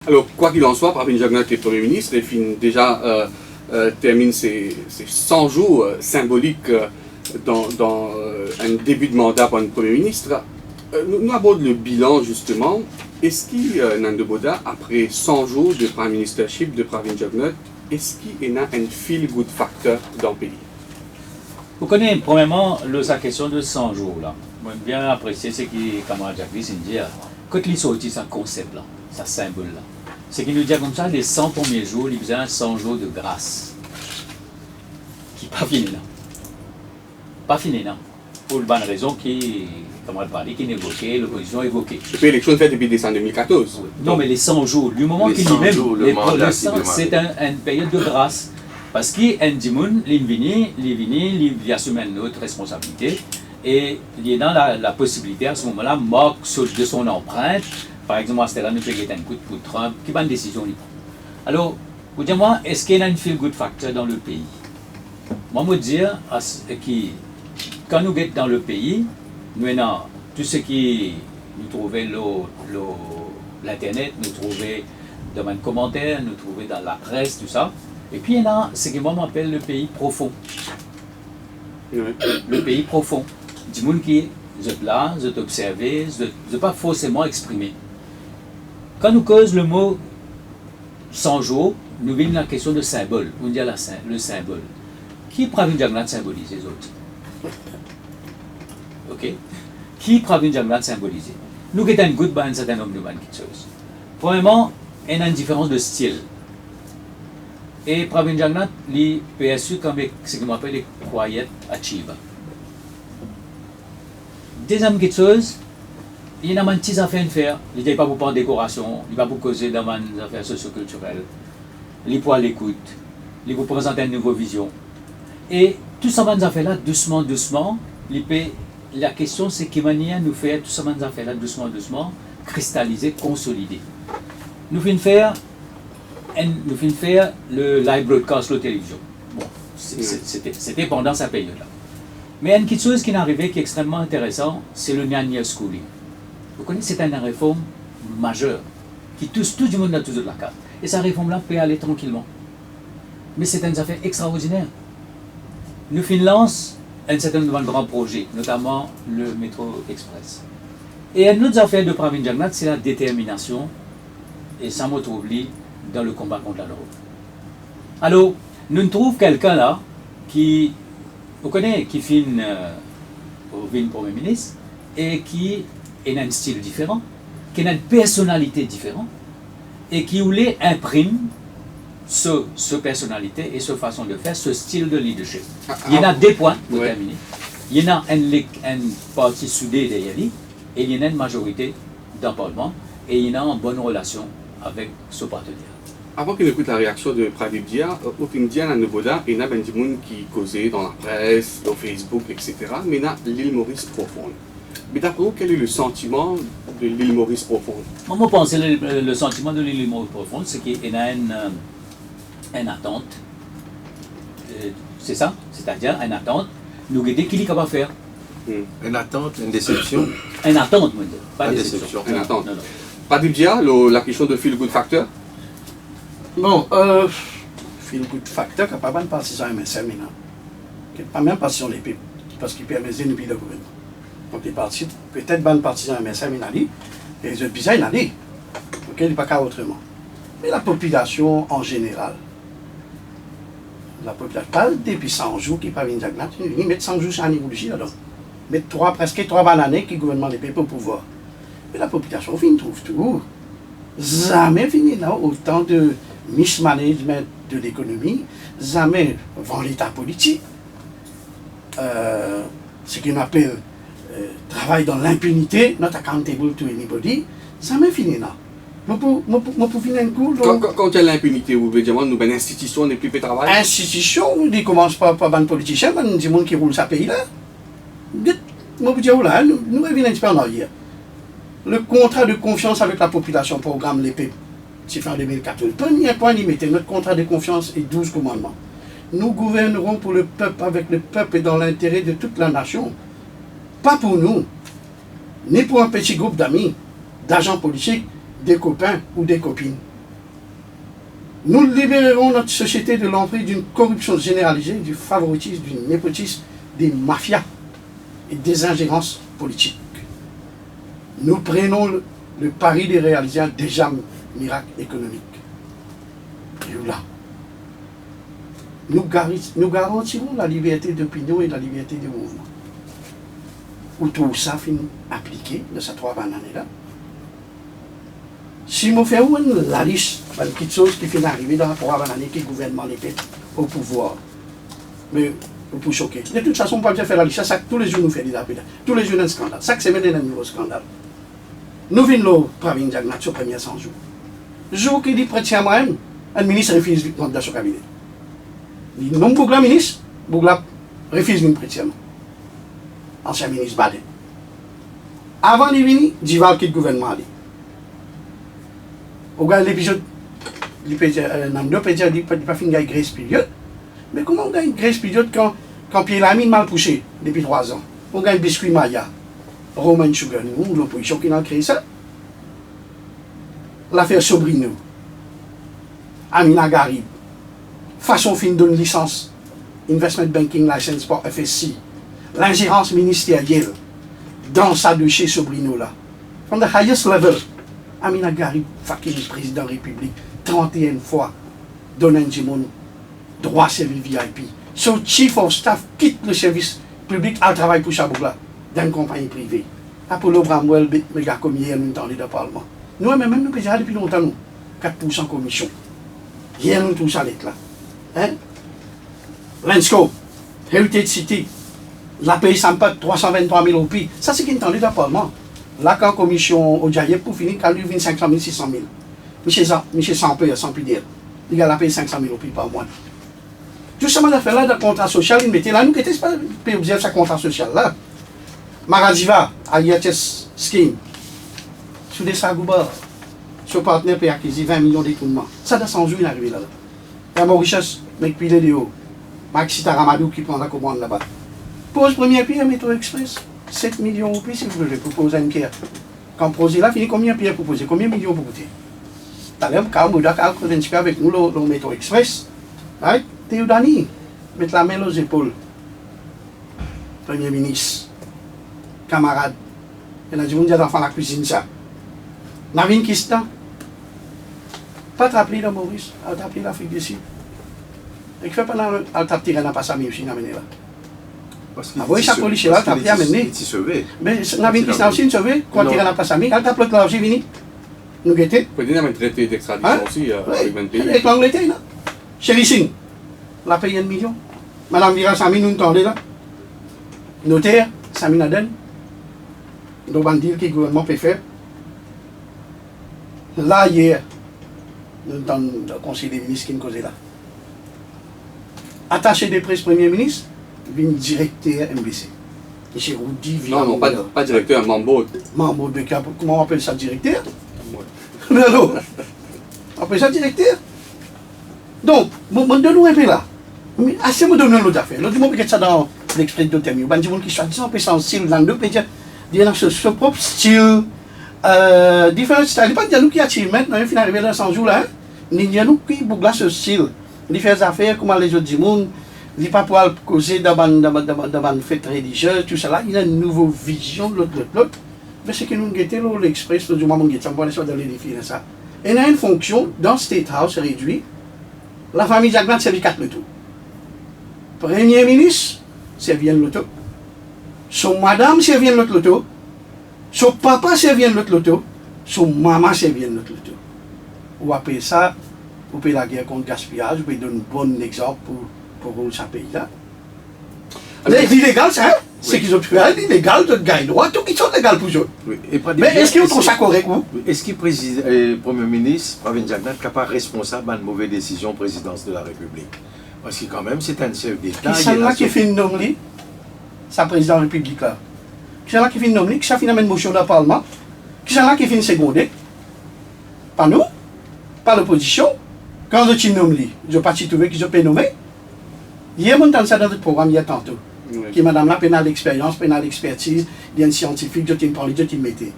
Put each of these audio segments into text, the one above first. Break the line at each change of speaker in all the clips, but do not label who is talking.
Alors, quoi qu'il en soit, Pravin Jagnnath est Premier ministre et termine ses 100 jours symboliques dans un début de mandat pour un Premier ministre. Nous abordons le bilan, justement. Est-ce qu'il, Nando Boda, après 100 jours de Prime Ministership de Pravin Jagnnath, est-ce qu'il y a un feel-good factor dans le pays?
Vous connaissez, premièrement, sa question de 100 jours, là. Moi, bien apprécié ce que camarade Jacques dit, quand il sortit ce concept-là, ce symbole-là, c'est qu'il nous dit comme ça, les 100 premiers jours, il besoin 100 jours de grâce. Qui n'est pas fini, là. Pas fini, non. Pour la bonne raison qui, comment elle parlait, qui est évoquée, l'opposition évoquée.
Depuis l'élection faite depuis décembre 2014.
Oui. Non, mais les 100 jours, du moment qu'il dit même, le 100, c'est une période de grâce. Parce qu'il y a un dimoun, il assume une autre responsabilité. Et il est dans la possibilité à ce moment-là, moque de son empreinte. Par exemple, c'était là, nous faisons un coup pour Trump, qui prend une décision libre. Alors, vous dites-moi, est-ce qu'il y a un feel-good factor dans le pays? Moi, je veux dire que quand nous sommes dans le pays, nous avons tout ce qui nous trouvons l'internet, nous trouvons dans les commentaires, nous trouvons dans la presse, tout ça. Et puis il y a ce que moi m'appelle le pays profond.
Oui.
Le pays profond. Du monde qui est là, vous observé, vous pas forcément exprimé. Quand nous causons le mot 100 jours, nous venons la question de symbole. On dit le symbole. Qui Pravin Jagnnath symbolise les autres? Ok? Qui Pravin Jagnnath symbolise? Nous qui sommes good un certain nombre de choses. Premièrement, il y a une différence de style. Et Pravin Jagnnath, il est perçu comme ce qu'on appelle les quiet achiever. Deuxième chose, il y a des petites affaires à faire. Il n'est pas pour prendre décoration, il n'est pas pour causer dans des affaires socioculturelles. Il est pour l'écoute, il est pour présenter une nouvelle vision. Et tout ça, ces affaires-là, doucement, la question c'est quelle manière nous faire tout ça, ces affaires-là, doucement, cristalliser, consolider. Nous finissons faire le live broadcast, la télévision. Bon, c'était pendant sa période-là. Mais une petite chose qui est arrivée qui est extrêmement intéressante, c'est le Nyan Schooling. Vous connaissez, c'est une réforme majeure qui touche tout le monde dans toute la carte. Et cette réforme-là peut aller tranquillement. Mais c'est une affaire extraordinaire. Nous finançons un certain nombre de grands projets, notamment le métro express. Et une autre affaire de Pravin Jagnnath, c'est la détermination, et ça me trouve dans le combat contre la drogue. Alors, nous trouvons quelqu'un là qui, vous connaissez, qui filme au Premier ministre et qui a un style différent, qui a une personnalité différente et qui voulait imprimer ce personnalité et ce façon de faire, ce style de leadership. Il y en a deux points pour terminer. Il y en a une partie soudée derrière lui et il y en a une majorité dans le Parlement et il y en a une bonne relation avec ce partenaire.
Avant qu'on écoute la réaction de Pradeep Dia, au India, à Noboda, il y a des gens qui causaient dans la presse, sur Facebook, etc. Mais il y a l'île Maurice profonde. Mais d'après vous, quel est le sentiment de l'île Maurice profonde?
Moi, je pense que le sentiment de l'île Maurice profonde, c'est qu'il y a une attente. C'est ça? C'est-à-dire une attente. Nous regardons qui est capable de faire.
Une attente, une déception.
Une attente, moi, pas une déception.
Une attente.
Non.
Pradeep Dia, la question de feel good factor?
Bon, feel good factor, qui n'est pas bonne partisan MSM maintenant. Qui n'est pas même partisan des peuples, parce qu'il permet de nous le gouvernement. Donc les partis, peut-être bonne partisan MSM il a dit, et les autres bizarres il a dit. Ok, il n'est pas qu'à autrement. Mais la population en général, la population, pas depuis 100 jours qui Pravin Jagnnath, ils mettent 100 jours sur un niveau là-dedans. Mettent presque 3 années qui gouvernement des peuples au pouvoir. Mais la population, on trouve tout. Jamais fini là, autant de mismanagement de l'économie, jamais vend l'état politique. Ce qu'on appelle travail dans l'impunité, not accountable to anybody, jamais fini là. Pour finir un coup.
Quand il y a l'impunité, vous voulez dire, nous, une institution n'est plus fait travail?
Institution, on commence par un politicien, par des gens qui roulent ce pays là. Moi, vous dire, là, nous revenons un petit peu en arrière. Le contrat de confiance avec la population, programme l'épée, c'est fin 2014. Premier point limité, notre contrat de confiance est 12 commandements. Nous gouvernerons pour le peuple, avec le peuple et dans l'intérêt de toute la nation. Pas pour nous, ni pour un petit groupe d'amis, d'agents politiques, des copains ou des copines. Nous libérerons notre société de l'emprise d'une corruption généralisée, du favoritisme, du népotisme, des mafias et des ingérences politiques. Nous prenons le pari de réaliser un déjà miracle économique. Et là, nous garantirons la liberté d'opinion et la liberté de mouvement. Où tout ça finit appliqué de ces 3 années-là. Si je fais la liste de petites choses qui finissent d'arriver dans les 3 années que le gouvernement était au pouvoir, mais pour choquer. De toute façon, on ne peut pas faire la liste. Ça, tous les jours, nous faisons des appels. Tous les jours, il y a un scandale. Chaque semaine, il y a un nouveau scandale. Nous venons de Pravin Jagnat sur le premier 100 jours. Le jour qui dit prêt moi-même, un ministre refuse de prendre dans son cabinet. Il dit non, Bougla ministre, Bougla refuse de prêter. Ancien ministre Baden. Avant de venir, Dival quitte le gouvernement. Au gars, l'épisode, Nando peut dire qu'il n'y a pas fini de grace période. Mais comment on gagne une grace période quand Pierre Lamine mal poussé depuis 3 ans? On gagne Biscuit Maya, Roman Sugar, nous, l'opposition qui a créé ça. L'affaire Sobrino, Amina Garib, façon fine d'une licence, Investment Banking License pour FSC, l'ingérence ministérielle dans sa dossier Sobrino là. From the highest level, Amina Garib, fucking président de la République, 31 fois, donne un droit service VIP. Son chief of staff quitte le service public à travail pour Chabougla, dans une compagnie privée. Apollo Bramwell, méga comme hier, nous entendons dans le Parlement. Nous, même nous payons depuis longtemps, nous, 4% commission. Hier, nous, tout ça, l'être là. Hein? Lensco, Heritage City, la paye Sampat, 323 000 roupies. Ça, c'est qui entend dans le Parlement. Là, quand commission au Djaïeb, pour finir, quand lui vient 500 000, 600 000. Monsieur Sampé, sans plus dire. Il a la paye 500 000 roupies par mois. Justement, l'affaire là, dans le contrat social, il mettait là, nous, qui était pas payé ce contrat social là. Maradiva, à IHS Scheme, sous des Sagouba, son partenaire peut acquérir 20 millions d'écoulements. Ça, dans 100 jours, il est arrivé là. Il y a Mauritius, mec, puis les déos. Maxi Taramadou qui prend la commande là-bas. Pose premier pied à Métro Express. 7 millions de roupies, si vous voulez, pour poser une pierre. Quand poser là, finit combien de pierres pour poser? Combien de millions pour coûter? T'as l'air, quand on a avec nous, le Métro Express. Right? Théodani, mettre la main aux épaules. Premier ministre. Camarade. Il a dit, on dit d'enfant la cuisine ça. Navin Kistan. Pas t'appeler dans Maurice, elle t'a appelé l'Afrique du Sud. Et que fait pendant elle t'a tiré dans Passami aussi, n'amener là. Ah oui, chaque policier là, t'as appelé à mener. Mais Navin Kistan aussi, sauvé, quand tiré dans Passami, elle t'a appelé là aussi, vini. Nous guetter.
Vous pouvez dire un traité d'extradition aussi avec 20 pays.
Avec l'Angleterre là. Chérie Singh, la paye 1 million. Madame Vira Sami, nous entendons là. Notaire, Sami Naden. Nous allons dire que le gouvernement peut faire. Là, hier, nous entendons le conseil des ministres qui nous causait là. Attaché des presse Premier ministre, vient directeur MBC. M. Roudi vient.
Non, pas directeur, Mambo.
Mambo de Cap, comment on appelle ça, directeur? Mais alors, on appelle ça directeur? Donc, je donne un peu là. Mais assez me donne l'autre affaire. L'autre, je vais mettre ça dans l'exprès de terme. Il y a des gens qui choisissent un peu son style dans le pays. Il y a ce propre style. Différents styles. Il n'y a pas de nous qui attirent maintenant, il finit arrivé dans 100 jours là. Il y a nous qui bouglent ce style. Il fait des affaires comme les autres du monde. Il n'est pas pour causer dans une fête religieuse, tout ça là. Il a une nouvelle vision de l'autre. Mais c'est que nous guettons l'express, le moment où nous guettons, on va aller dans l'édifice. Et il y a une fonction dans State House réduit. La famille Jagnat servit 4 lotos. Premier ministre servit un loto. Son madame servit un autre loto. Son papa servit un autre loto. Son maman servit un autre loto. Ou après ça, vous pouvez la guerre contre le gaspillage, vous pouvez donner un bon exemple pour ce pays-là. C'est illégal, ça, hein? C'est qu'ils ont pu faire illégal de gagner droit, tout qui sont légal pour eux.
Oui.
Mais est-ce qu'ils trouvent ça correct, vous?
Est-ce qu'il le Premier ministre, Pravin Jagnat, n'est pas responsable d'une mauvaise décision présidence de la République? Parce que quand même, c'est un chef d'État.
Qui c'est là qui fait une nommer sa président de la République là? Qui c'est là qui fait une nommer? Qui ça fait une motion dans le Parlement? Qui c'est là qui fait une seconde? Pas nous? Pas l'opposition? Quand je suis nommé, je n'ai pas trouvé que je peux nommer. Hier, on entend ça dans notre programme, il y a tantôt. Oui. Qui madame là, pénale d'expérience, pénale d'expertise, il y a un scientifique, je t'ai parlé, je t'ai metté.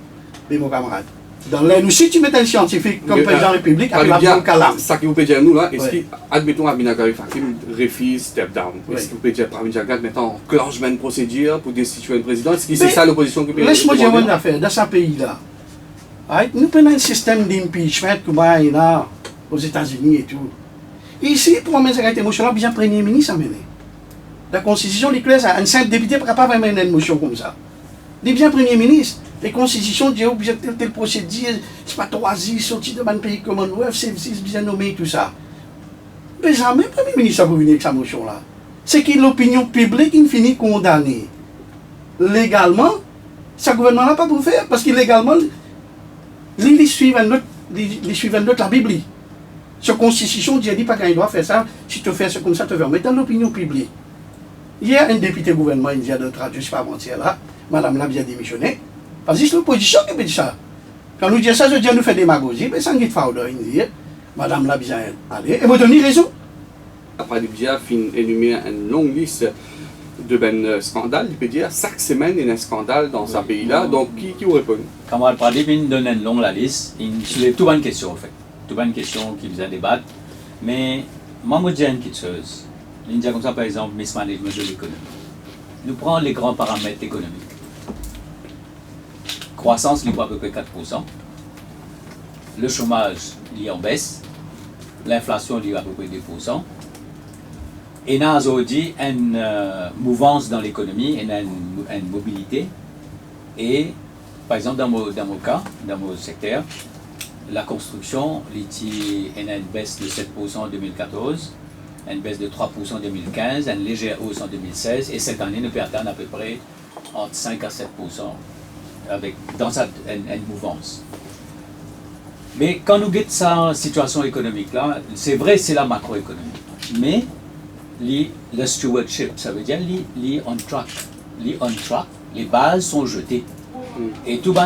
Mais mon camarade, Dans l'air, si tu mets un scientifique comme président de la République, avec la calam.
Ça qui vous peut dire nous là, est-ce
Ouais.
que, admettons, Abinagari Fakim refuse step down. Est-ce que vous pouvez dire Pravin Jagnat maintenant enclenchement de procédure pour destituer un président? Est-ce que c'est
Mais
ça l'opposition qui peut
laisse-moi dire
demander?
une affaire. Dans ce pays-là, right, nous prenons un système d'impeachment comme il y a aux États-Unis et tout. Ici, pour amener cette émotion-là, bien Premier ministre amené. La Constitution dit clair, un simple député ne peut pas amener une motion comme ça. Il bien Premier ministre. Les constitutions disent obligé de telle procédure, c'est pas 3 ans, sorti de un pays Commonwealth, c'est bien nommé tout ça. Mais jamais le Premier ministre a venir avec sa motion-là. C'est que l'opinion publique il finit condamnée. Légalement, ce gouvernement n'a pas pour faire, parce qu'illégalement, ils suivent la Bible. Sur la Constitution, Dieu dit pas qu'il doit faire ça, si tu fais ça comme ça, tu vas. Mais dans l'opinion publique, il y a un député gouvernement indien de traduire, je ne sais pas avant-hier là, madame l'a bien démissionné. Parce que c'est l'opposition qui peut dire ça. Quand nous disons ça, je dis nous fait démagogie, mais ça ne dit pas dire, madame l'a bien allé, et vous donnez raison.
Après, il a énuméré une longue liste de scandales. Il peut dire chaque semaine il y a un scandale dans ce pays-là. Donc, qui vous répond?
Camarade Pradip, il donne une longue la liste. Il soulève tout bonne question, en fait. Tout bonne question qu'il vous a débattre. Mais, moi, je dis une petite chose. Il dit comme ça, par exemple, mismanagement de l'économie. Nous prenons les grands paramètres économiques. Croissance libre à peu près 4%. Le chômage lié en baisse. L'inflation liée à peu près 2%. Et nous avons aujourd'hui une mouvance dans l'économie, une mobilité. Et par exemple, dans mon cas, dans mon secteur, la construction, il y a une baisse de 7% en 2014, une baisse de 3% en 2015, une légère hausse en 2016, et cette année, nous peut atteindre à peu près entre 5 à 7% dans une mouvance. Mais quand nous guettons cette situation économique-là, c'est vrai, c'est la macroéconomie. Mais le stewardship, ça veut dire on track. Les bases sont jetées. Et tout bon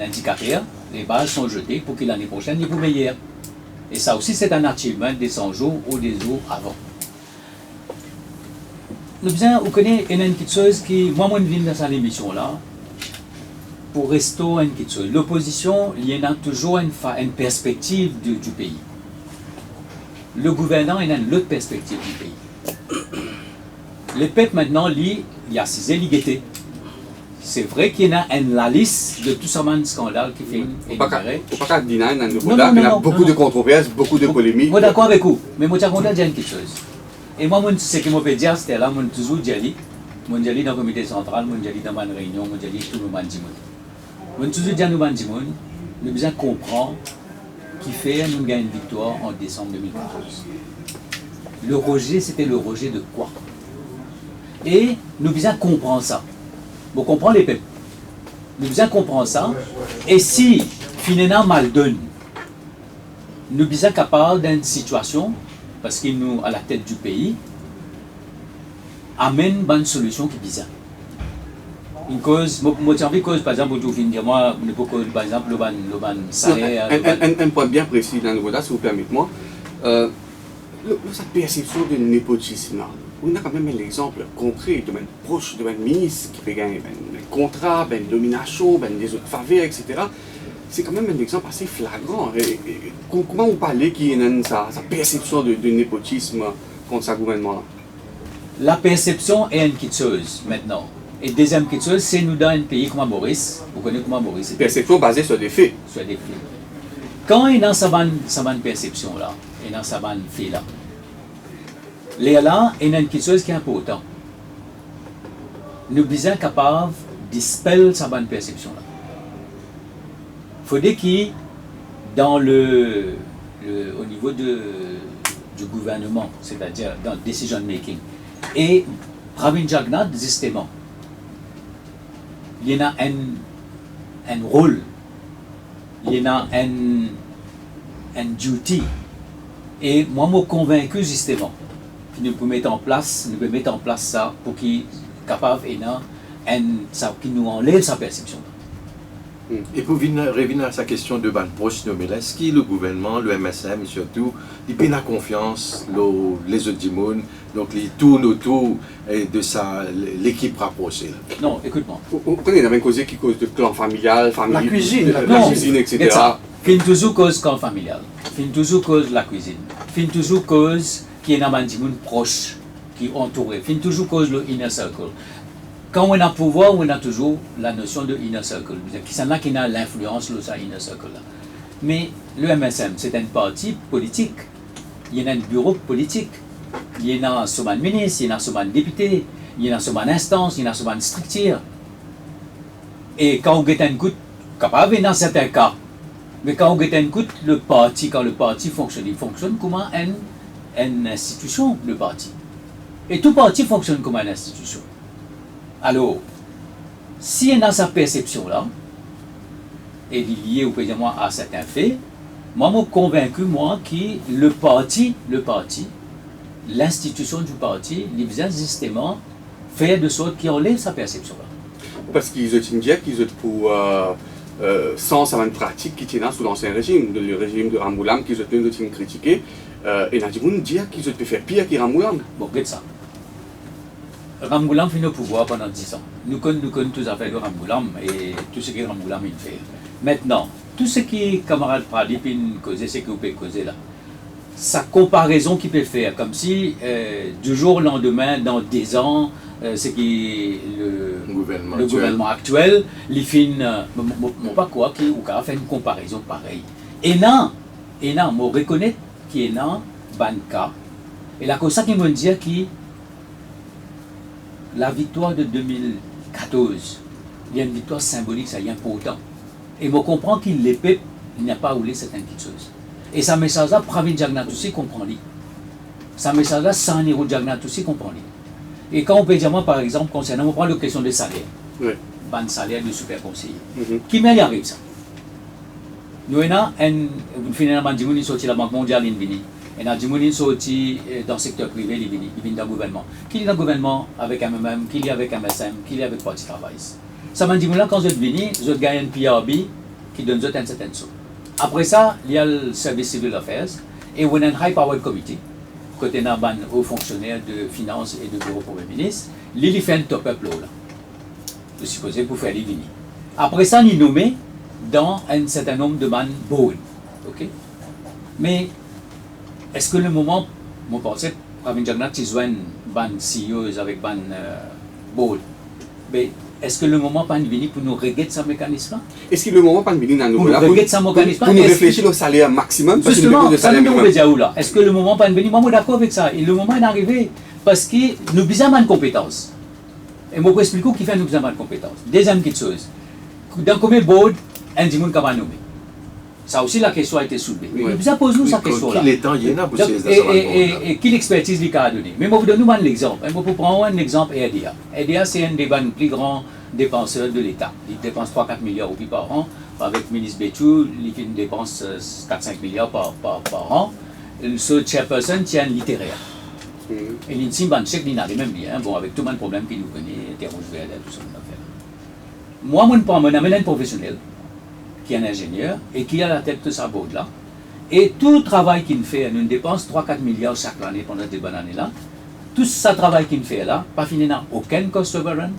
indicateur, les bases sont jetées pour que l'année prochaine, il soit meilleur. Et ça aussi, c'est un achievement des 100 jours ou des jours avant. Nous vous connaissez une petite chose qui, moi, je viens dans cette émission-là, pour rester une petite chose. L'opposition, il y a toujours une perspective du pays. Le gouvernement il a une autre perspective du pays. Le peuple maintenant, il y a ses éliguités. C'est vrai qu'il y a la liste de tout ce scandale qui fait
Il ne faut pas dire
Non,
qu'il y a beaucoup de controverses, beaucoup de polémiques.
Moi d'accord avec vous, mais moi je vais dire quelque chose. Et moi, ce que je peux dire, c'était là, je toujours dit, je dis dans le comité central, je dis dans ma réunion, je dis tout le monde. Je toujours dit à nous, nous devons comprendre qui fait nous gagner une victoire en décembre 2014. Le rejet, c'était le rejet de quoi? Et nous devons comprendre ça. Vous comprenez les peuples? Nous devons comprendre ça. Et si finalement mal donne, nous sommes capables d'une situation, parce qu'il nous à la tête du pays, amène une bonne solution qui est bizarre. Une cause, moi j'ai envie cause, par exemple, vous dire moi, par exemple, le ban salaire.
Un point bien précis dans le vote, si vous permettez-moi. Cette perception de népotisme, on a quand même l'exemple concret de proche de ministre qui peut gagner un contrat, une nomination, des autres faveurs, etc. C'est quand même un exemple assez flagrant. Comment vous parlez qui est sa perception de népotisme contre ce gouvernement-là?
La perception est une petite chose maintenant. Et deuxième petite chose, c'est nous dans un pays comme Maurice. Vous connaissez comment Maurice?
Perception basée sur des faits.
Sur des faits. Quand il y a sa bonne perception là, il y a sa bonne fait là, là, il y a une petite chose qui est importante. Nous sommes capables de dispel sa bonne perception là. Il faudrait qu'il, dans au niveau du gouvernement, c'est-à-dire dans le decision making, et Pravin Jagnat, justement, il y a un rôle, il y a un duty. Et moi, je suis convaincu justement que nous pouvons mettre en place ça pour qu'il soit capable et qu'il nous enlève sa perception.
Et pour revenir à sa question de ban proche nommé là, est-ce que le gouvernement, le MSM surtout, il paie la confiance, les autres monde, donc ils tournent autour de l'équipe rapprochée là.
Non, écoute-moi.
Vous connaissez la même cause qui cause de clan familial, famille,
La cuisine,
la cuisine, etc.
Regarde ça. Fin toujours cause camp familial. Fin toujours cause la cuisine. Fin toujours cause qui est dans un monde proche, qui est entouré. Fin toujours cause le inner circle. Quand on a pouvoir, on a toujours la notion de inner circle. Qui sont là qui a l'influence de ça inner circle là. Mais le MSM, c'est un parti politique. Il y a un bureau politique. Il y a un souvent ministre, il y a un souvent député, il y a un souvent instance, il y a un souvent structure. Et quand on get un coup, capable dans certains cas, mais quand on get un coup, quand le parti fonctionne, il fonctionne comme une institution, le parti. Et tout parti fonctionne comme une institution. Alors, si on a sa perception-là, et liée au président à certains faits, moi, je suis convaincu, que le parti, l'institution du parti, il vient justement faire de sorte qu'il enlève sa perception-là.
Parce qu'ils ont dit qu'ils ont pour sens à une pratique qui tient sous l'ancien régime, le régime de Ramoulam, qu'ils ont critiqué, et ils ont dit qu'ils ont pu faire pire que Ramoulam.
Bon, regarde ça. Ramoulam finit au pouvoir pendant 10 ans. Nous connaissons tous les affaires de Ramoulam et tout ce que Ramoulam fait. Maintenant, tout ce qui camarade Pradi peut causer, c'est que vous pouvez causer là. Sa comparaison qu'il peut faire, comme si du jour au lendemain, dans 10 ans, ce qui le gouvernement actuel, il fait pas quoi, qui ou fait une comparaison pareille. Et non, je reconnais qu'il y a un banca. Et la chose qui me dit que la victoire de 2014, il y a une victoire symbolique, ça y est important. Et je comprends qu'il les peuples, il n'y a pas oublié certaines petites choses. Et ce message-là, Pravin Jagnat aussi comprend-le. Ce message-là, Saniro Jagnat aussi comprend-le. Et quand on peut dire, moi, par exemple, concernant, on prend la question des salaires.
Oui.
Ban salaire de super conseiller. Qui m'y arrive ça? Nous avons finalement, nous sorti la Banque mondiale, et nous sorti dans le secteur privé, il vient dans le gouvernement. Qui est dans le gouvernement avec MMM, qui est avec MSM, qui est avec Parti Travail. Ça m'a dit, là, quand vous êtes venu, vous gagnez un PRB qui donne un certain saut. Après ça, il y a le service civil affairs et on a un high powered committee, côté d'un haut fonctionnaire de finances et de bureau premier ministre, il fait un top-up là. Je suppose pour faire les vignes. Après ça, il est nommé dans un certain nombre de man board. Ok? Mais est-ce que le moment, mon pensée, Pravin Jagnat, il joue un ban CEOs avec ban board, mais est-ce que le moment pas venu pour nous régler ce mécanisme?
Est-ce que le moment pas venu dans nous
pour régler ce mécanisme?
Pour nous réfléchir au salaire maximum?
Justement, ça nous veut dire où là? Est-ce que le moment pas venu? Moi, je suis d'accord avec ça. Et le moment est arrivé parce que nous avons une compétence. Et moi, je vais expliquer qui fait nous avons une compétence. Deuxième chose. Dans combien de board, un dimanche qu'on va nommer? Ça aussi, la question a été soulevée.
Oui.
Nous posons cette question-là. Et quelle expertise il a donné? Mais moi, je vous donne un exemple. Je vous prends un exemple RDA. RDA, c'est un des plus grands dépenseurs de l'État. Il dépense 3-4 milliards de roupies par an. Avec le ministre Béchou, il fait une dépense 4-5 milliards par an. Ce chairperson tient littéraire. Et l'INSIM, il n'a les mêmes liens. Bon, avec tout le problème qu'il nous connaît, terre rouge verte, tout ça, on a fait. Moi, je amène un professionnel qui est un ingénieur et qui a la tête de sa board là. Et tout le travail qu'il fait, nous dépense 3-4 milliards chaque année pendant ces bonnes années-là. Tout ce travail qu'il fait là, pas fini dans aucun cost overrun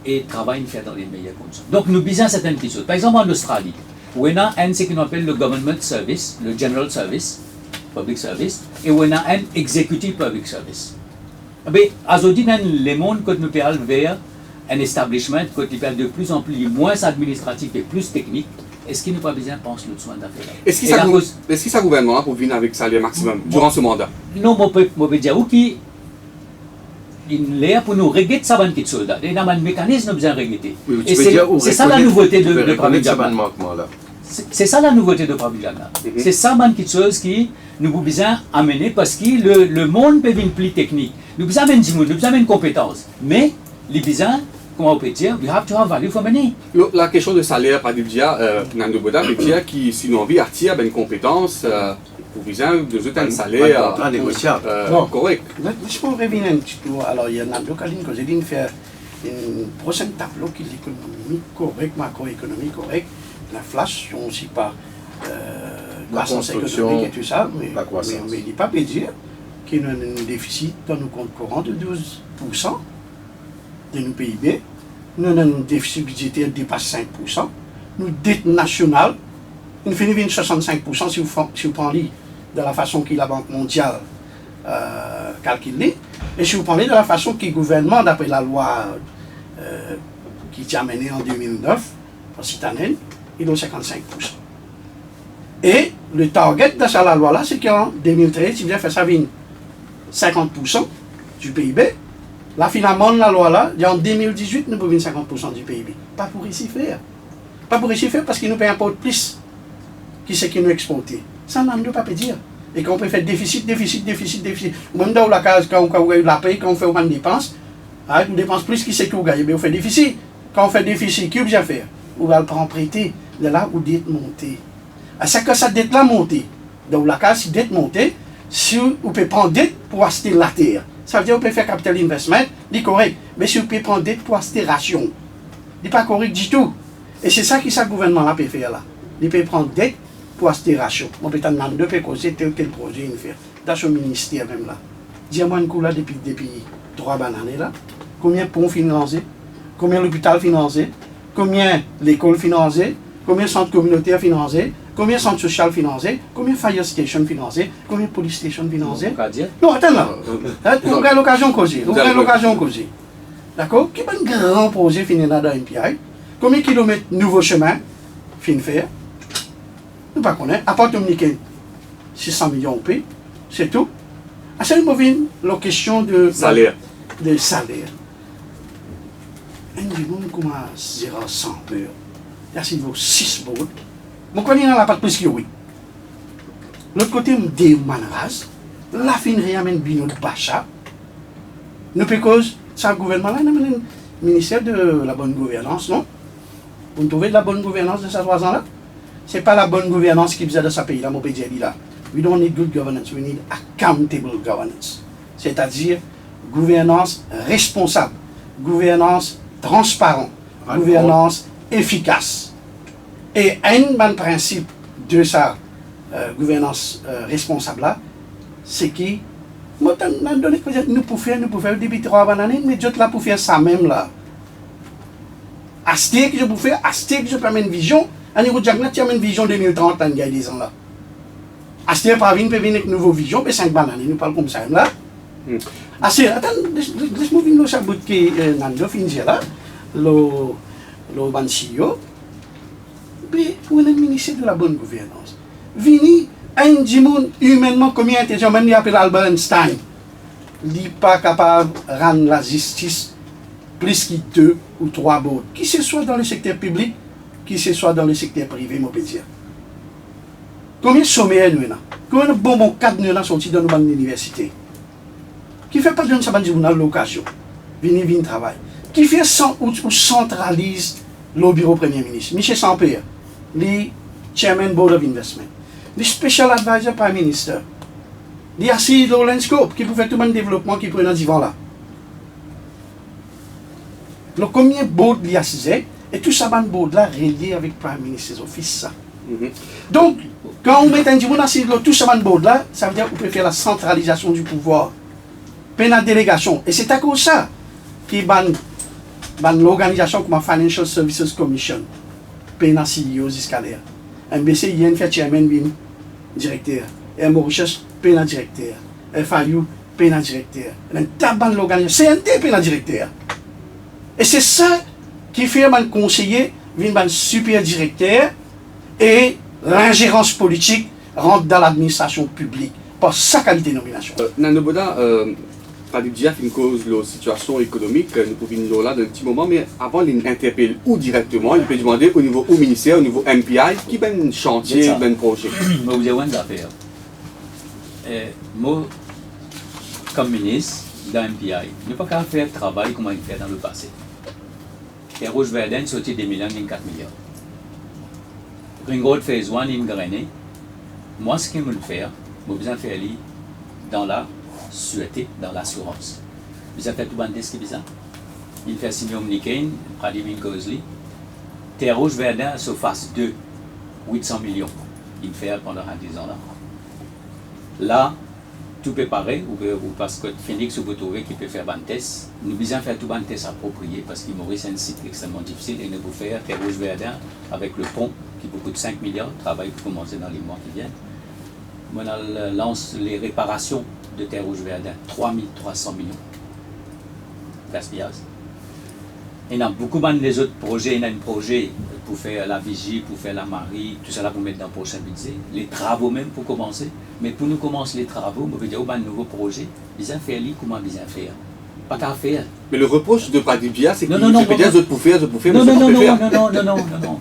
et travail fait dans les meilleures conditions. Donc nous visons certaines petites choses. Par exemple en Australie, où on a ce qu'on appelle le government service, le general service, public service, et où on a un executive public service. Mais aujourd'hui, les mondes que nous parlons vers un establishment qui est de plus en plus moins administratif et plus technique, est-ce qu'il n'a pas besoin de penser le soin d'affaires?
Est-ce que ça gouvernement pour venir avec salaire maximum durant ce mandat?
Non, je peux dire qu'il est pour nous régler ça quelque chose là. Il y a un mécanisme besoin de régler. Et c'est ça la nouveauté de Pravin Jagnat. C'est ça la nouveauté de Pravin Jagnat. C'est ça quelque chose qui nous avons besoin d'amener parce que le monde peut venir plus technique. Nous avons besoin de nous avons une compétence. Mais les besoins, comment on peut dire, you have to have value for money.
La question de salaire, par exemple, Nando Boda veut dire que si nous avons attirer une compétence, pour besoin de jeter un salaire
négociable.
correct.
Je peux revenir un petit peu. Alors, il y a Nando Kaline qui a fait un prochain tableau qui est l'économie correcte, macroéconomie correcte, l'inflation aussi par
La
croissance
construction,
économique et tout ça, mais
la croissance.
il ne pas peut dire qu'il y a un déficit dans nos comptes courants de 12% de nos PIB, nous avons un déficit budgétaire qui dépasse 5%, nous dette nationale, nous finissons 65% si vous prenez de la façon que la Banque mondiale calculée, et si vous prenez de la façon que le gouvernement, d'après la loi qui était amenée en 2009, en cette année, il est 55%. Et le target de la loi-là, c'est qu'en 2013, il vient faire ça 50% du PIB. Là, finalement, la loi-là, en 2018, nous pouvons 50% du PIB. Pas pour ici faire. Pas pour ici faire parce qu'ils nous paient un peu plus. Qui c'est qui nous exporte. Ça, on ne peut pas dire. Et quand on peut faire déficit, même dans la case, quand on la paye, quand on fait une dépense, on dépense plus qui c'est que vous gagnez, mais on fait déficit. Quand on fait déficit, qu'est-ce que vous allez faire? On va le prendre prêter, de là où dette monter. À chaque fois, cette dette-là monter. Dans la case, si dette monter, si vous pouvez prendre dette pour acheter la terre. Ça veut dire que vous pouvez faire capital investment, c'est correct. Mais si vous pouvez prendre dette pour acheter ration, c'est pas correct du tout. Et c'est ça que le gouvernement peut faire là. Il peut prendre dette pour acheter ration. On peut demander de faire causer tel projet il fait. Dans ce ministère même là. Dis-moi un coup là depuis 3 années là. Combien de ponts financés? Combien l'hôpital financé? Combien l'école financée? Combien de centres communautaires financés? Combien de centres sociaux financés? Combien de fire stations financés? Combien de police stations financées? Non, attends là. On a l'occasion de causer. On a l'occasion de causer. D'accord? Quel est un grand projet fini dans MPI? Combien de kilomètres nouveaux chemins fin faire? Nous ne pas connaître. À part Dominicaine, 600 millions au pays, c'est tout. À ce moment, la question de
Salaire.
De salaire. Un monde commence à dire sans peur. Là, c'est vos 6 bouts. Mon connaît n'a pas plus que oui. L'autre côté, me dit manras. La fin réamène bino de Bacha. Nous peut cause, ça, le gouvernement là, nous avons un ministère de la bonne gouvernance, non? Vous trouvez de la bonne gouvernance de ces 3 ans là? Ce n'est pas la bonne gouvernance qui faisait de ce pays là, mon pays là. We don't need good governance, we need accountable governance. C'est-à-dire gouvernance responsable, gouvernance transparente, gouvernance efficace. Et un principe de sa gouvernance responsable là, c'est que nous pouvons faire depuis 3 années, mais Dieu là pour faire ça même là. Acheter que je peux faire, acheter que je peux amener une vision, à niveau de Jacques, tu as une vision 2030 dans les 10 ans là. Acheter par une peut venir avec une nouvelle vision, mais 5 années, nous parlons comme ça là. Attends, laisse-moi venir au bout que Nando finit là, le Banchio. Mais on est le ministère de la bonne gouvernance. Vini, un dimon humainement combien intelligent, même il appelle Albert Einstein. Il n'est pas capable de rendre la justice plus que 2 ou 3 bourdes. Qui ce soit dans le secteur public, qui ce soit dans le secteur privé, mon peut dire. Combien de sommaires nous avons? Combien de bonbons 4 nous avons sortis dans nos universités? Qui fait pas de ça, on a l'occasion. Vini travail. Qui fait ou centralise le bureau Premier ministre? Michel Sampère, le Chairman Board of Investment, le Special Advisor Prime Minister, le assis de Lenscope, qui peut faire tout le développement qui prend dans divan là. Le combien de board il y a et tout ça, le board là, relié avec Prime Minister's Office. Ça. Donc, quand on met un divan assis de tout ça, le board là, ça veut dire qu'on peut faire la centralisation du pouvoir, puis la délégation. Et c'est à cause de ça qu'il y a l'organisation comme la Financial Services Commission, puis la CEO jusqu'à l'air. MBC, il y a un chairman, directeur. Et Mauritius, puis la directeur. FIU, puis la directeur. Un tabac de l'organisation, CNT, puis la directeur. Et c'est ça qui fait un conseiller, un super directeur, et l'ingérence politique rentre dans l'administration publique par sa qualité de nomination.
Nanoboda, Fadib Dia fait une cause de la situation économique, nous pouvons nous là dans un petit moment, mais avant d'interpeller ou directement, il peut demander au niveau au ministère, au niveau MPI, qui est un chantier, un projet.
Je vous ai une affaire. Moi, comme ministre dans MPI, je ne peux pas faire le travail comme il fait dans le passé. Et Rouge Verdun sorti des millions, 24 milliards. Ringold Phase 1, il gagné. Moi, ce qu'il veut faire, je besoin de faire dans la sûreté, dans l'assurance. Vous avez fait tout le monde ce qui est bizarre. il fait signer Omnicaine, Vladimir Kozli. Terre Rouge Verdun se phase 2, 800 millions. Il fait pendant 10 ans là. Là, tout préparé, ou parce que Phoenix, vous trouvez qu'il peut faire un test. Nous devons faire tout un test approprié parce qu'il Maurice c'est un site extrêmement difficile et nous pouvons faire Terre Rouge Verdun avec le pont qui coûte 5 milliards, travail pour commencer dans les mois qui viennent. On lance les réparations de Terre Rouge Verdun, 3300 millions. Gaspillage. Il y a beaucoup des autres projets, il y a un projet pour faire la vigie, pour faire la marine, tout ça là pour mettre dans le prochain budget. Les travaux même pour commencer. Mais pour nous commencer les travaux, on veut dire, un nouveau projet, bien faire, comment bien faire. Pas qu'à faire.
Mais le reproche de Pradipia, c'est qu'il
non,
fait bien pour faire,
non,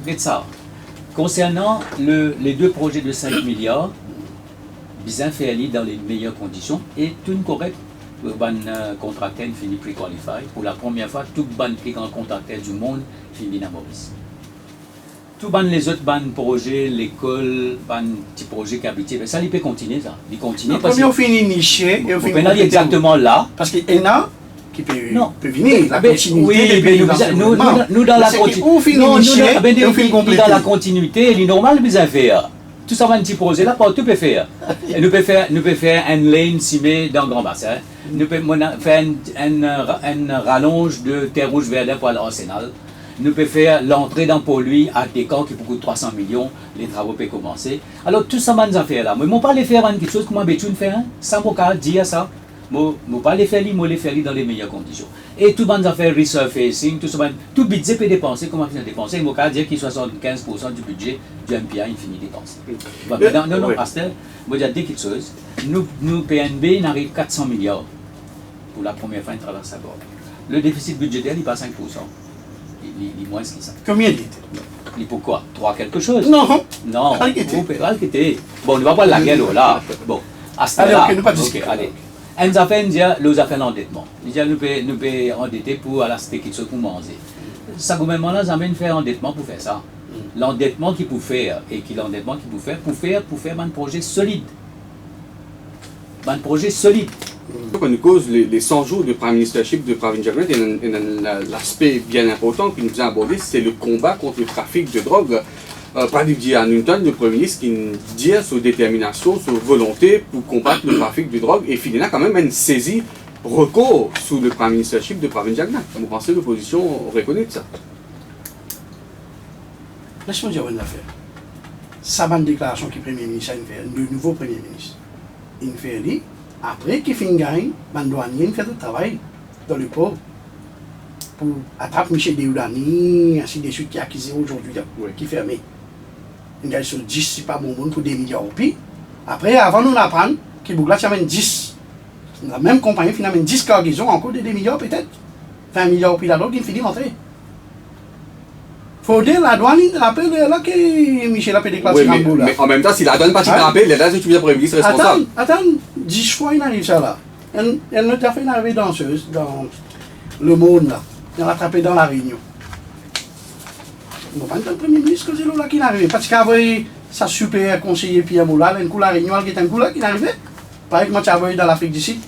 regarde ça. Concernant les deux projets de 5 milliards, bien faire dans les meilleures conditions et tout correct. Le contracteur finit pre-qualified. Pour la première fois, tout le plus grand contracteur du monde finit dans Maurice. Tous les autres projets, l'école, les petits projets qui habitent, ça, il peut continuer ça. Il continue
parce qu'on finit niché et on finit
exactement là.
Parce qu'il y en a qui peut venir. La continuité
nous dans la continuité, dans la continuité, il est normal de faire. Tout ça, un petit projet là, tout peut faire. Nous pouvons faire un lane simé dans le Grand Bassin. Nous pouvons faire une rallonge de Terre Rouge Verdun pour l'Arsenal. Nous pouvons faire l'entrée dans Pont-Louis à Descamps qui coûte 300 millions. Les travaux peuvent commencer. Alors, tout ça, on faire là. Mais je ne pas les faire quelque chose comme je faire. Ça, je ne dire ça. Je ne pas les faire, je les faire dans les meilleures conditions. Et tout le monde a fait resurfacing, tout budget peut dépenser, comment il dépenser. Je ne dire que 75% du budget du MPA, il finit dépenser. Non, Pasteur, je vais dire quelque chose. Nous, PNB, on arrive 400 milliards pour la première fois, il traverse la bord. Le déficit budgétaire, il n'est pas 5%. Il est moins que ça.
Combien il était?
Il pourquoi 3 quelque chose?
Non.
Bon, on ne va pas la guerre là. Bon, à ce là. Ok, allez. Nous avons fait l'endettement. Nous pouvons endetter pour acheter quelque chose pour manger. Ce gouvernement-là nous amène faire endettement pour faire ça. L'endettement qu'il peut faire et l'endettement qu'il peut faire pour faire un projet solide. Un projet solide.
Donc, on nous cause les 100 jours de Prime Ministership de Pravin Jagannath et l'aspect bien important que nous avons abordé, c'est le combat contre le trafic de drogue. Pradipia Newton, le Premier ministre, qui dit sa détermination, sa volonté pour combattre le trafic de drogue et finalement quand même une saisie recours sous le Prime Ministership de Pravin Jagannath. Vous pensez que l'opposition reconnaît ça?
Laisse-moi dire une affaire. Ça va une déclaration que le Premier ministre a fait, le nouveau Premier ministre. Il fait lui, après qu'il finit gagne, le douanier fait le travail dans le port pour attraper Michel Deoudani, ainsi de suite, qui est accusé aujourd'hui, qui est fermé. Il gagne sur 10, c'est pas bon monde pour 2 milliards au pays. Après, avant nous apprendre qu'il y a 10. La même compagnie finalement 10 cargaisons, encore de 2 milliards peut-être. 20 milliards au pays là-dedans, il finit rentrer. Faut dire la douane, il rappelle là que Michel a fait des classes
mais en même temps, si la douane pas de rappel, là, tu viens pour le ministre responsable.
Attends, 10 fois il arrive ça là. Elle nous a fait une arrivée danseuse dans le monde là. Elle l'a attrapé dans la Réunion. Bon, le Premier ministre, c'est là qu'il est arrivé. Parce qu'avait sa super conseiller Pierre Moulal, un coup la Réunion, qui est un coup là qui est arrivé. Par exemple, tu as vu dans l'Afrique du Sud,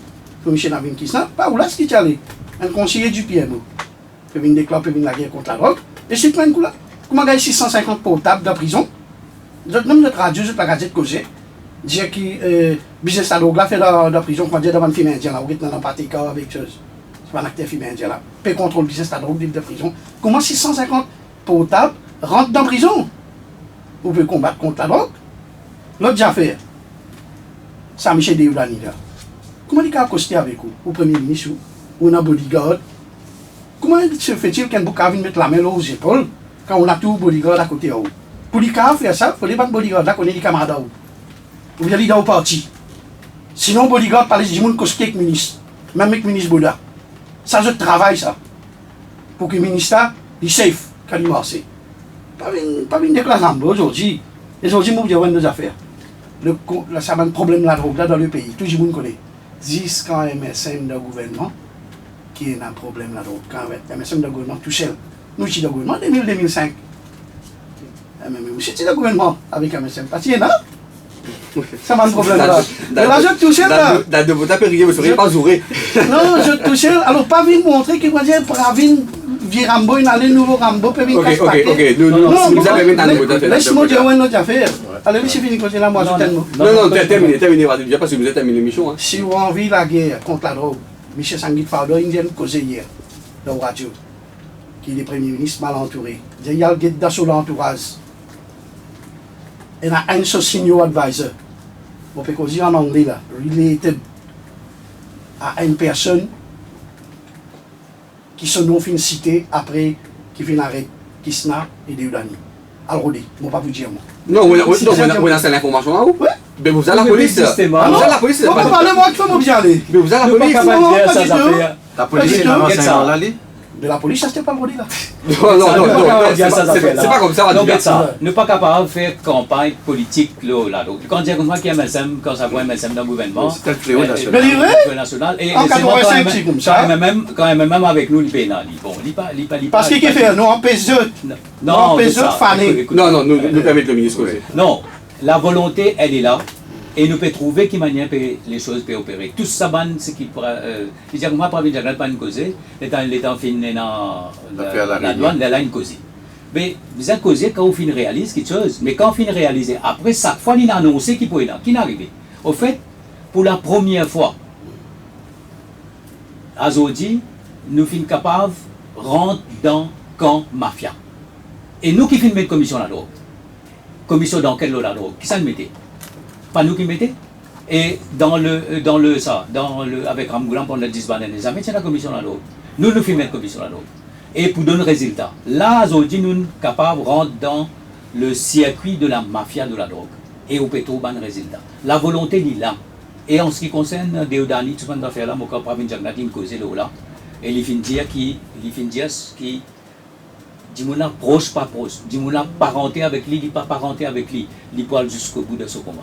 pour Michel Navin Kisna, pas où là, ce qui est allé. Un conseiller du PMO. Puis il déclare la guerre contre la drogue. Et c'est plein de coup là. Comment gagner 650 portables de prison? Même notre radio, la gazette causée, dit que business à drogue là fait de la prison, quand dire devant le film indien là, ou dans un parti avec chose. C'est pas un acteur film indien là. Peut contrôle business à drogue de prison. Comment 650 portables rentrent dans la prison? Vous pouvez combattre contre la drogue. L'autre déjà fait. Ça, Michel Deoudani là. Comment il a accosté avec vous, au Premier ministre, ou un bodyguard? Comment se fait-il qu'un bouc vienne mettre la main aux épaules quand on a tout bodyguard à côté de vous? Pour lui faire ça, il faut les battre bodyguard là qu'on est des camarades à vous. Ou bien aller dans le parti. Sinon, bodyguard parle du monde costé avec le ministre. Même avec le ministre Bouddha. Ça, je travaille ça. Pour que le ministre il safe quand il marche. Pas une déclaration aujourd'hui. Aujourd'hui, nous avons des affaires. Ça a un problème là dans le pays. Tout le monde connaît. Jusqu'à MSM de gouvernement, qui a un problème là quand MSM de gouvernement tout seul. Nous sommes de gouvernement 2000-2005. Mais aussi de gouvernement avec MSM. Parce qu'il y en a. Ça m'a un problème là. Mais là, je touchais là.
Dans de votre période, vous ne serez pas zouré.
Non, je touchais. Alors, pas venir montrer qu'il va dire pour venir vieux Rambo, il allait nouveau Rambo, puis venir casse paquet.
Ok. Nous allons mettre dans votre affaire.
Laisse-moi dire une autre affaire. Allez, monsieur, fini côté là, moi, je t'aime.
Non, terminez. Je parce que vous êtes terminé l'émission.
Si vous avez envie de la guerre contre la drogue, Michel Sanguit Fardo, il vient de causer hier, dans la radio, qui est le Premier ministre mal entouré. Il y a le guide d'assaut l'entourage. Il y a un senior advisor. On peut causer en anglais là, related à une personne qui se non fin cité après qui fait arrêt Kisna et Deudani. Alors, je ne vais pas vous dire moi.
Non, vous avez l'information là où?
Ouais.
Mais vous avez la police. Vous avez la police.
Non, allez, moi, il faut bien aller.
Mais vous avez la police.
La police est dans renseignement là,
De la police, ça c'était pas le là.
Non, c'est pas comme ça.
Donc, ça, ne pas capable de faire campagne politique là. Donc, quand on dit qu'il y a MSM, quand ça voit MSM dans le gouvernement,
c'est un fléau national.
Mais il est
national. Et
en 85, c'est comme ça.
Quand même avec nous, il pénal. Bon, il pas.
Parce qu'il fait, nous, en PSE.
Non,
en PSE, fané.
Non, nous permettez le ministre.
Non, la volonté, elle est là. Et nous pouvons trouver quelle manière les choses peuvent opérer. Tout ça, c'est qui pourra. Je moi, pas envie de pas une cause. L'état fini dans la douane, elle a une cause. Mais vous avez causé quand on finit réalise quelque chose. Mais quand on finit réaliser, après ça, fois il a annoncé qu'il pouvait là, qui n'est arrivé. Au fait, pour la première fois, à Zodi, nous sommes capables de rentrer dans le camp mafia. Et nous qui finissons mettre commission à la drogue. Commission d'enquête à la drogue. Qui ça le mettait? Pas nous qui mettons. Et avec Ramgoulan, pendant 10 années, c'est la commission la drogue. Nous faisons mettre commission la drogue. Et pour donner résultat. Là, aujourd'hui, nous sommes capables de rentrer dans le circuit de la mafia de la drogue. Et au pétro, ban résultat. La volonté est là. Et en ce qui concerne Deudani, tout ce qu'on a fait là, mon cas, Pravin Jagnati, il causé là. Et il finit dire qui dis-moi proche, pas proche. Dis-moi parenté avec lui, il pas parenté avec lui. Il peut aller jusqu'au bout de ce combat.